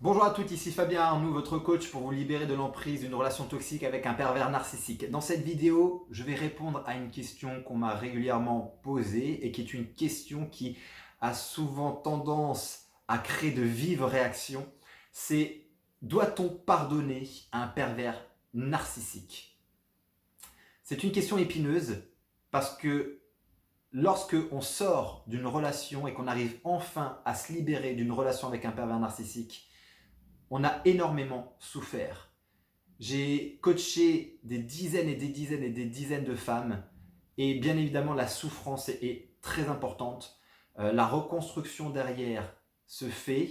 Bonjour à tous, ici Fabien Arnoux, votre coach pour vous libérer de l'emprise d'une relation toxique avec un pervers narcissique. Dans cette vidéo, je vais répondre à une question qu'on m'a régulièrement posée et qui est une question qui a souvent tendance à créer de vives réactions. C'est: doit-on pardonner à un pervers narcissique? C'est une question épineuse parce que lorsque on sort d'une relation et qu'on arrive enfin à se libérer d'une relation avec un pervers narcissique, on a énormément souffert. J'ai coaché des dizaines et des dizaines et des dizaines de femmes et bien évidemment la souffrance est très importante. La reconstruction derrière se fait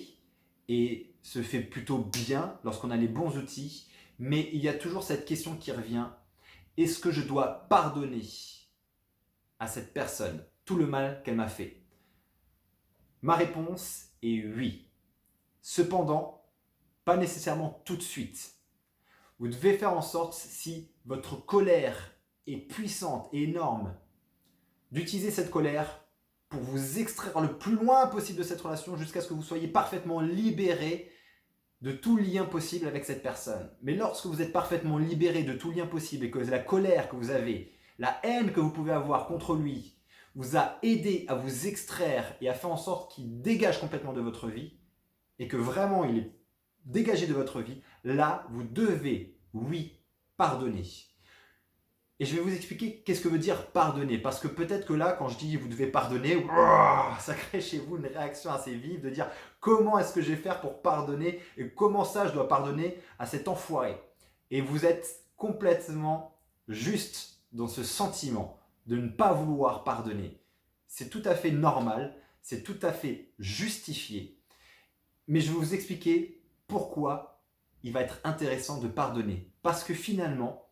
et se fait plutôt bien lorsqu'on a les bons outils, mais il y a toujours cette question qui revient: est-ce que je dois pardonner à cette personne tout le mal qu'elle m'a fait? Ma réponse est oui. Cependant, pas nécessairement tout de suite. Vous devez faire en sorte, si votre colère est puissante et énorme, d'utiliser cette colère pour vous extraire le plus loin possible de cette relation jusqu'à ce que vous soyez parfaitement libéré de tout lien possible avec cette personne. Mais lorsque vous êtes parfaitement libéré de tout lien possible et que la colère que vous avez, la haine que vous pouvez avoir contre lui, vous a aidé à vous extraire et à faire en sorte qu'il dégage complètement de votre vie et que vraiment il est dégagé de votre vie, là, vous devez, oui, pardonner. Et je vais vous expliquer qu'est-ce que veut dire pardonner. Parce que peut-être que là, quand je dis vous devez pardonner, ça crée chez vous une réaction assez vive de dire: comment est-ce que je vais faire pour pardonner et comment ça je dois pardonner à cet enfoiré? Et vous êtes complètement juste dans ce sentiment de ne pas vouloir pardonner. C'est tout à fait normal, c'est tout à fait justifié. Mais je vais vous expliquer pourquoi il va être intéressant de pardonner. Parce que finalement,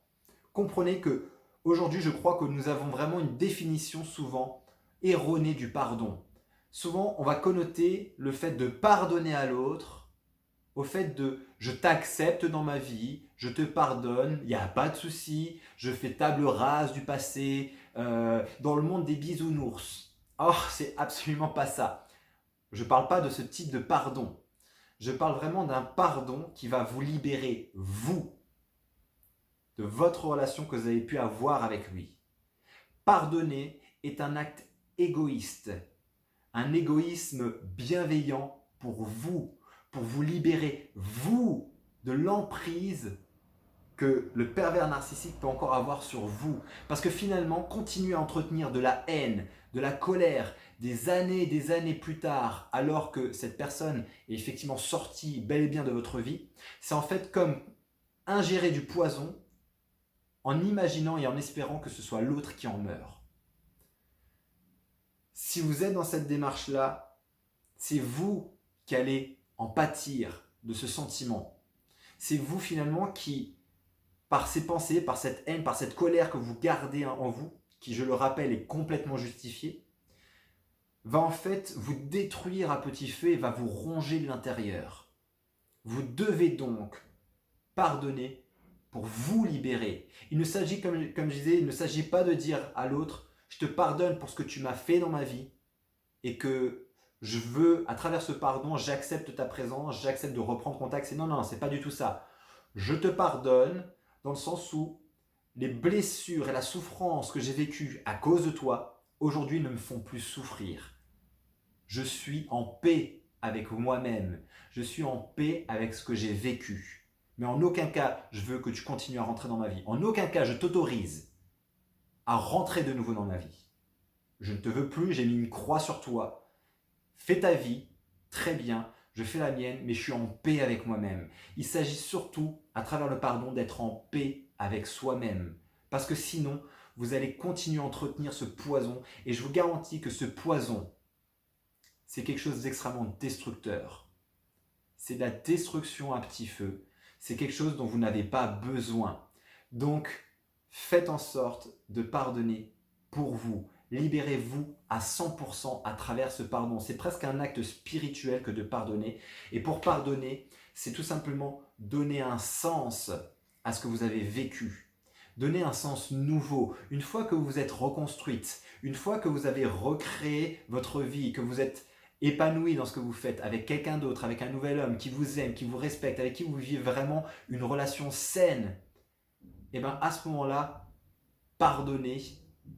comprenez que aujourd'hui, je crois que nous avons vraiment une définition souvent erronée du pardon. Souvent, on va connoter le fait de pardonner à l'autre au fait de: je t'accepte dans ma vie, je te pardonne, il n'y a pas de souci, je fais table rase du passé, dans le monde des bisounours. Or, c'est absolument pas ça. Je ne parle pas de ce type de pardon. Je parle vraiment d'un pardon qui va vous libérer, vous, de votre relation que vous avez pu avoir avec lui. Pardonner est un acte égoïste, un égoïsme bienveillant pour vous libérer, vous, de l'emprise que le pervers narcissique peut encore avoir sur vous. Parce que finalement, continuer à entretenir de la haine, de la colère, des années plus tard, alors que cette personne est effectivement sortie bel et bien de votre vie, c'est en fait comme ingérer du poison en imaginant et en espérant que ce soit l'autre qui en meure. Si vous êtes dans cette démarche-là, c'est vous qui allez en pâtir de ce sentiment. C'est vous finalement qui, par ces pensées, par cette haine, par cette colère que vous gardez en vous, qui, je le rappelle, est complètement justifiée, va en fait vous détruire à petit feu et va vous ronger de l'intérieur. Vous devez donc pardonner pour vous libérer. Il ne s'agit, comme je disais, il ne s'agit pas de dire à l'autre: je te pardonne pour ce que tu m'as fait dans ma vie et que je veux, à travers ce pardon, j'accepte ta présence, j'accepte de reprendre contact. C'est non, c'est pas du tout ça. Je te pardonne dans le sens où les blessures et la souffrance que j'ai vécues à cause de toi, aujourd'hui ne me font plus souffrir. Je suis en paix avec moi-même. Je suis en paix avec ce que j'ai vécu. Mais en aucun cas, je veux que tu continues à rentrer dans ma vie. En aucun cas, je t'autorise à rentrer de nouveau dans ma vie. Je ne te veux plus, j'ai mis une croix sur toi. Fais ta vie, très bien, je fais la mienne, mais je suis en paix avec moi-même. Il s'agit surtout, à travers le pardon, d'être en paix avec soi-même. Parce que sinon, vous allez continuer à entretenir ce poison. Et je vous garantis que ce poison, c'est quelque chose d'extrêmement destructeur. C'est de la destruction à petit feu. C'est quelque chose dont vous n'avez pas besoin. Donc, faites en sorte de pardonner pour vous. Libérez-vous à 100% à travers ce pardon. C'est presque un acte spirituel que de pardonner. Et pour pardonner, c'est tout simplement donner un sens à ce que vous avez vécu. Donner un sens nouveau. Une fois que vous êtes reconstruite, une fois que vous avez recréé votre vie, que vous êtes épanoui dans ce que vous faites, avec quelqu'un d'autre, avec un nouvel homme qui vous aime, qui vous respecte, avec qui vous vivez vraiment une relation saine, et bien à ce moment-là, pardonnez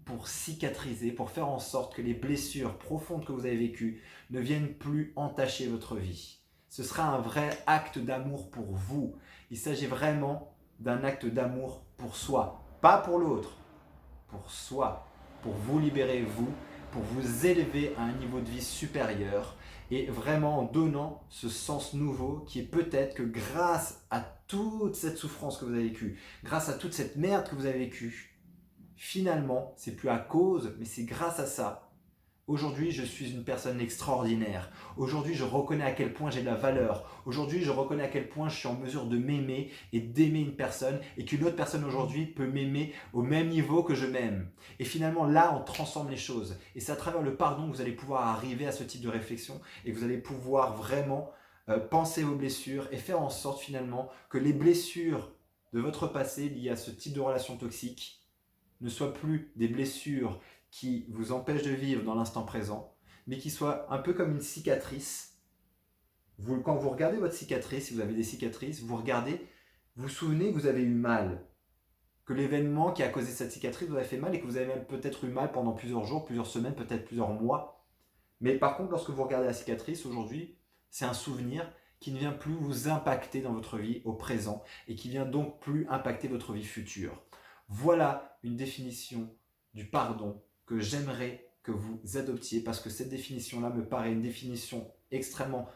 pour cicatriser, pour faire en sorte que les blessures profondes que vous avez vécues ne viennent plus entacher votre vie. Ce sera un vrai acte d'amour pour vous. Il s'agit vraiment d'un acte d'amour pour soi, pas pour l'autre, pour soi, pour vous libérer vous, pour vous élever à un niveau de vie supérieur et vraiment en donnant ce sens nouveau qui est peut-être que grâce à toute cette souffrance que vous avez vécue, grâce à toute cette merde que vous avez vécue, finalement, c'est plus à cause, mais c'est grâce à ça. Aujourd'hui, je suis une personne extraordinaire. Aujourd'hui, je reconnais à quel point j'ai de la valeur. Aujourd'hui, je reconnais à quel point je suis en mesure de m'aimer et d'aimer une personne et qu'une autre personne aujourd'hui peut m'aimer au même niveau que je m'aime. Et finalement, là, on transforme les choses. Et c'est à travers le pardon que vous allez pouvoir arriver à ce type de réflexion et que vous allez pouvoir vraiment penser vos blessures et faire en sorte finalement que les blessures de votre passé liées à ce type de relation toxique ne soient plus des blessures qui vous empêchent de vivre dans l'instant présent, mais qui soient un peu comme une cicatrice. Quand vous regardez votre cicatrice, si vous avez des cicatrices, vous regardez, vous vous souvenez que vous avez eu mal, que l'événement qui a causé cette cicatrice vous a fait mal et que vous avez même peut-être eu mal pendant plusieurs jours, plusieurs semaines, peut-être plusieurs mois. Mais par contre, lorsque vous regardez la cicatrice aujourd'hui, c'est un souvenir qui ne vient plus vous impacter dans votre vie au présent et qui vient donc plus impacter votre vie future. Voilà une définition du pardon que j'aimerais que vous adoptiez parce que cette définition-là me paraît une définition extrêmement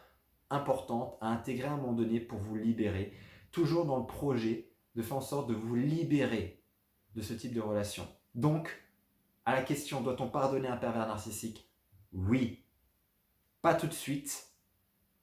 importante à intégrer à un moment donné pour vous libérer, toujours dans le projet de faire en sorte de vous libérer de ce type de relation. Donc, à la question, doit-on pardonner un pervers narcissique? Oui. Pas tout de suite.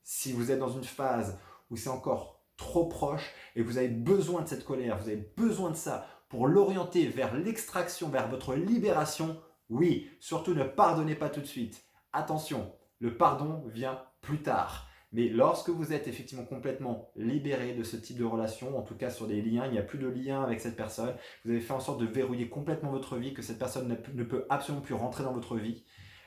Si vous êtes dans une phase où c'est encore trop proche et que vous avez besoin de cette colère, vous avez besoin de ça pour l'orienter vers l'extraction, vers votre libération, oui, surtout ne pardonnez pas tout de suite. Attention, le pardon vient plus tard. Mais lorsque vous êtes effectivement complètement libéré de ce type de relation, en tout cas sur des liens, il n'y a plus de lien avec cette personne, vous avez fait en sorte de verrouiller complètement votre vie, que cette personne ne peut absolument plus rentrer dans votre vie,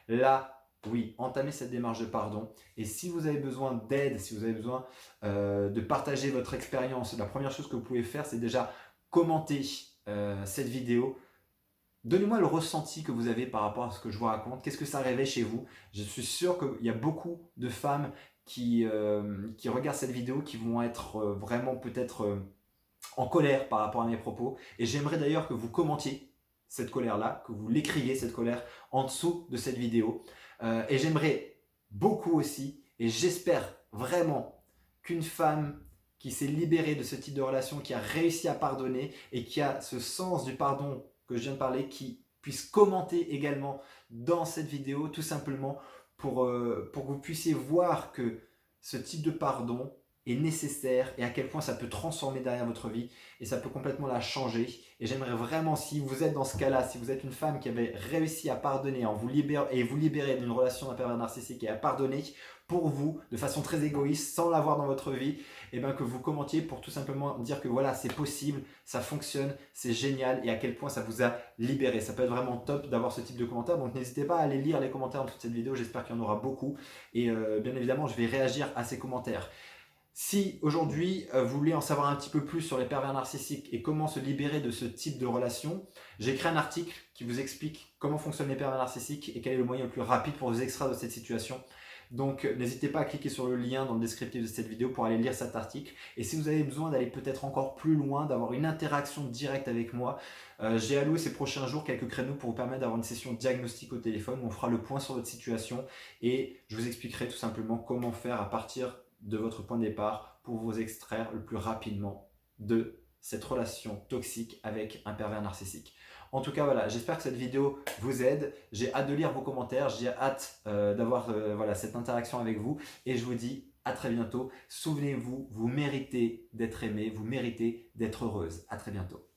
là, oui, entamez cette démarche de pardon. Et si vous avez besoin d'aide, si vous avez besoin de partager votre expérience, la première chose que vous pouvez faire, c'est déjà commenter cette vidéo. Donnez-moi le ressenti que vous avez par rapport à ce que je vous raconte. Qu'est-ce que ça réveille chez vous? Je suis sûr qu'il y a beaucoup de femmes qui regardent cette vidéo qui vont être vraiment peut-être en colère par rapport à mes propos. Et j'aimerais d'ailleurs que vous commentiez cette colère-là, que vous l'écriviez cette colère en dessous de cette vidéo. Et j'aimerais beaucoup aussi, et j'espère vraiment qu'une femme qui s'est libérée de ce type de relation, qui a réussi à pardonner et qui a ce sens du pardon que je viens de parler, qui puisse commenter également dans cette vidéo, tout simplement pour que vous puissiez voir que ce type de pardon est nécessaire et à quel point ça peut transformer derrière votre vie et ça peut complètement la changer. Et j'aimerais vraiment, si vous êtes dans ce cas-là, si vous êtes une femme qui avait réussi à pardonner vous libérer d'une relation d'un pervers narcissique et à pardonner pour vous de façon très égoïste sans l'avoir dans votre vie, et bien que vous commentiez pour tout simplement dire que voilà, c'est possible, ça fonctionne, c'est génial et à quel point ça vous a libéré. Ça peut être vraiment top d'avoir ce type de commentaires, donc n'hésitez pas à aller lire les commentaires de toute cette vidéo, j'espère qu'il y en aura beaucoup et bien évidemment je vais réagir à ces commentaires. Si aujourd'hui vous voulez en savoir un petit peu plus sur les pervers narcissiques et comment se libérer de ce type de relation, j'ai écrit un article qui vous explique comment fonctionnent les pervers narcissiques et quel est le moyen le plus rapide pour vous extraire de cette situation. Donc n'hésitez pas à cliquer sur le lien dans le descriptif de cette vidéo pour aller lire cet article. Et si vous avez besoin d'aller peut-être encore plus loin, d'avoir une interaction directe avec moi, j'ai alloué ces prochains jours quelques créneaux pour vous permettre d'avoir une session diagnostic au téléphone où on fera le point sur votre situation et je vous expliquerai tout simplement comment faire à partir de votre point de départ pour vous extraire le plus rapidement de cette relation toxique avec un pervers narcissique. En tout cas, voilà, j'espère que cette vidéo vous aide. J'ai hâte de lire vos commentaires, j'ai hâte d'avoir voilà, cette interaction avec vous et je vous dis à très bientôt. Souvenez-vous, vous méritez d'être aimé, vous méritez d'être heureuse. À très bientôt.